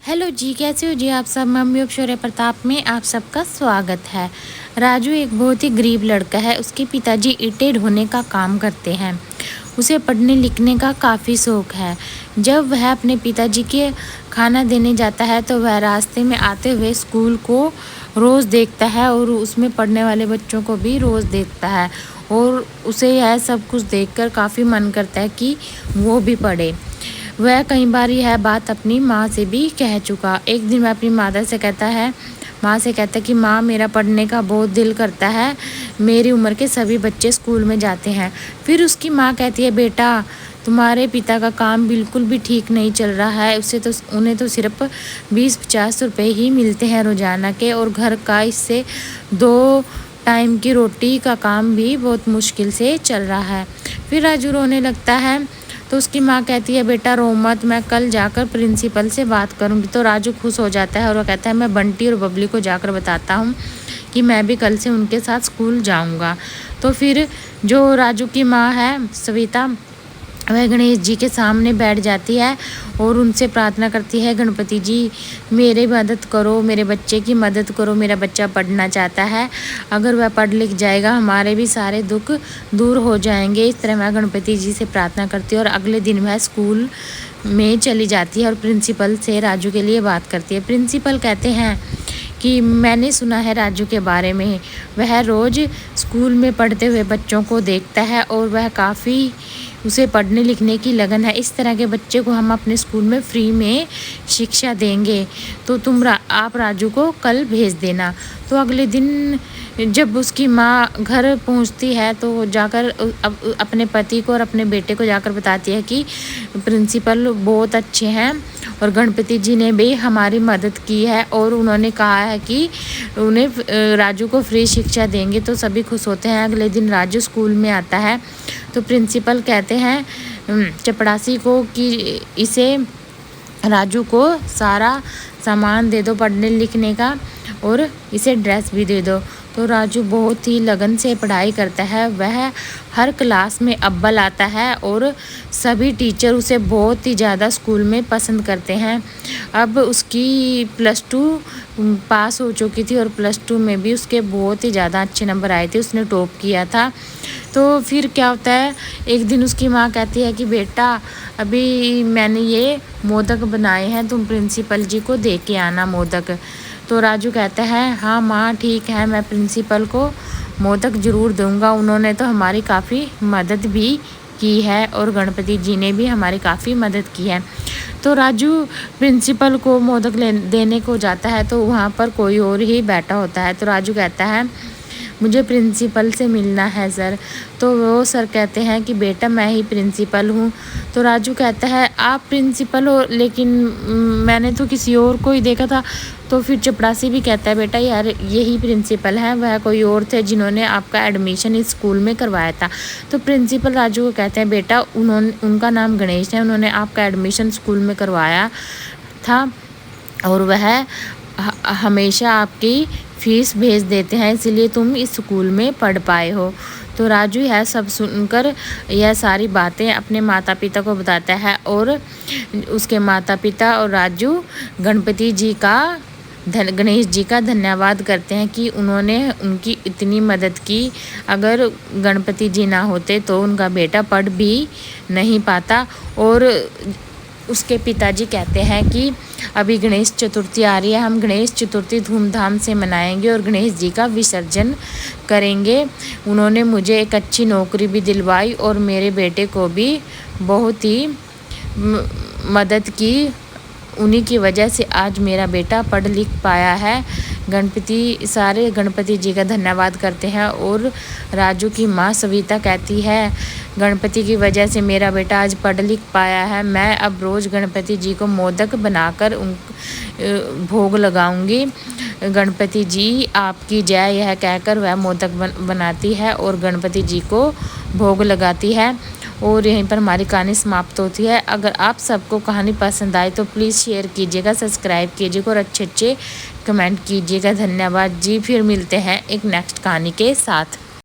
Hello जी, कैसे हो जी आप सब। मम्मी अक्षर्य प्रताप में आप सबका स्वागत है। राजू एक बहुत ही गरीब लड़का है। उसके पिताजी ईंटें ढोने का काम करते हैं। उसे पढ़ने लिखने का काफ़ी शौक है। जब वह अपने पिताजी के खाना देने जाता है तो वह रास्ते में आते हुए स्कूल को रोज़ देखता है और उसमें पढ़ने वाले बच्चों को भी रोज़ देखता है और उसे यह सब कुछ देखकर काफ़ी मन करता है कि वो भी पढ़े। वह कई बार यह बात अपनी माँ से भी कह चुका। एक दिन वह अपनी माता से कहता है कि माँ, मेरा पढ़ने का बहुत दिल करता है। मेरी उम्र के सभी बच्चे स्कूल में जाते हैं। फिर उसकी माँ कहती है, बेटा, तुम्हारे पिता का काम बिल्कुल भी ठीक नहीं चल रहा है। उन्हें तो सिर्फ 20-50 रुपये ही मिलते हैं रोज़ाना के, और घर का इससे 2 टाइम की रोटी का काम भी बहुत मुश्किल से चल रहा है। फिर राजू रोने लगता है तो उसकी माँ कहती है, बेटा रो मत, मैं कल जाकर प्रिंसिपल से बात करूँगी। तो राजू खुश हो जाता है और वो कहता है, मैं बंटी और बबली को जाकर बताता हूँ कि मैं भी कल से उनके साथ स्कूल जाऊँगा। तो फिर जो राजू की माँ है सविता, वह गणेश जी के सामने बैठ जाती है और उनसे प्रार्थना करती है, गणपति जी मेरी मदद करो, मेरे बच्चे की मदद करो। मेरा बच्चा पढ़ना चाहता है, अगर वह पढ़ लिख जाएगा हमारे भी सारे दुख दूर हो जाएंगे। इस तरह वह गणपति जी से प्रार्थना करती है और अगले दिन वह स्कूल में चली जाती है और प्रिंसिपल से राजू के लिए बात करती है। प्रिंसिपल कहते हैं कि मैंने सुना है राजू के बारे में, वह रोज़ स्कूल में पढ़ते हुए बच्चों को देखता है और वह काफ़ी उसे पढ़ने लिखने की लगन है। इस तरह के बच्चे को हम अपने स्कूल में फ्री में शिक्षा देंगे, तो आप राजू को कल भेज देना। तो अगले दिन जब उसकी माँ घर पहुंचती है तो जाकर अपने पति को और अपने बेटे को जाकर बताती है कि प्रिंसिपल बहुत अच्छे हैं और गणपति जी ने भी हमारी मदद की है और उन्होंने कहा है कि उन्हें राजू को फ्री शिक्षा देंगे। तो सभी खुश होते हैं। अगले दिन राजू स्कूल में आता है तो प्रिंसिपल कहते हैं चपड़ासी को कि इसे राजू को सारा सामान दे दो पढ़ने लिखने का और इसे ड्रेस भी दे दो। तो राजू बहुत ही लगन से पढ़ाई करता है। वह हर क्लास में अव्वल आता है और सभी टीचर उसे बहुत ही ज़्यादा स्कूल में पसंद करते हैं। अब उसकी +2 पास हो चुकी थी और +2 में भी उसके बहुत ही ज़्यादा अच्छे नंबर आए थे, उसने टॉप किया था। तो फिर क्या होता है, एक दिन उसकी माँ कहती है कि बेटा, अभी मैंने ये मोदक बनाए हैं, तुम प्रिंसिपल जी को दे के आना मोदक। तो राजू कहता है, हाँ माँ ठीक है, मैं प्रिंसिपल को मोदक ज़रूर दूंगा। उन्होंने तो हमारी काफ़ी मदद भी की है और गणपति जी ने भी हमारी काफ़ी मदद की है। तो राजू प्रिंसिपल को मोदक देने को जाता है तो वहाँ पर कोई और ही बैठा होता है। तो राजू कहता है, मुझे प्रिंसिपल से मिलना है सर। तो वो सर कहते हैं कि बेटा, मैं ही प्रिंसिपल हूँ। तो राजू कहता है, आप प्रिंसिपल हो, लेकिन मैंने तो किसी और को ही देखा था। तो फिर चपड़ासी भी कहता है, बेटा यार यही प्रिंसिपल हैं, वह कोई और थे जिन्होंने आपका एडमिशन इस स्कूल में करवाया था। तो प्रिंसिपल राजू को कहते हैं, बेटा उनका नाम गणेश है, उन्होंने आपका एडमिशन स्कूल में करवाया था और वह हमेशा आपकी फीस भेज देते हैं, इसलिए तुम इस स्कूल में पढ़ पाए हो। तो राजू यह सब सुनकर यह सारी बातें अपने माता पिता को बताता है और उसके माता पिता और राजू गणेश जी का धन्यवाद करते हैं कि उन्होंने उनकी इतनी मदद की। अगर गणपति जी ना होते तो उनका बेटा पढ़ भी नहीं पाता। और उसके पिताजी कहते हैं कि अभी गणेश चतुर्थी आ रही है, हम गणेश चतुर्थी धूमधाम से मनाएंगे और गणेश जी का विसर्जन करेंगे। उन्होंने मुझे एक अच्छी नौकरी भी दिलवाई और मेरे बेटे को भी बहुत ही मदद की। उन्हीं की वजह से आज मेरा बेटा पढ़ लिख पाया है। सारे गणपति जी का धन्यवाद करते हैं और राजू की माँ सविता कहती है, गणपति की वजह से मेरा बेटा आज पढ़ लिख पाया है। मैं अब रोज़ गणपति जी को मोदक बनाकर भोग लगाऊंगी। गणपति जी आपकी जय, यह कहकर वह मोदक बनाती है और गणपति जी को भोग लगाती है। और यहीं पर हमारी कहानी समाप्त होती है। अगर आप सबको कहानी पसंद आए तो प्लीज़ शेयर कीजिएगा, सब्सक्राइब कीजिएगा और अच्छे अच्छे कमेंट कीजिएगा। धन्यवाद जी। फिर मिलते हैं एक नेक्स्ट कहानी के साथ।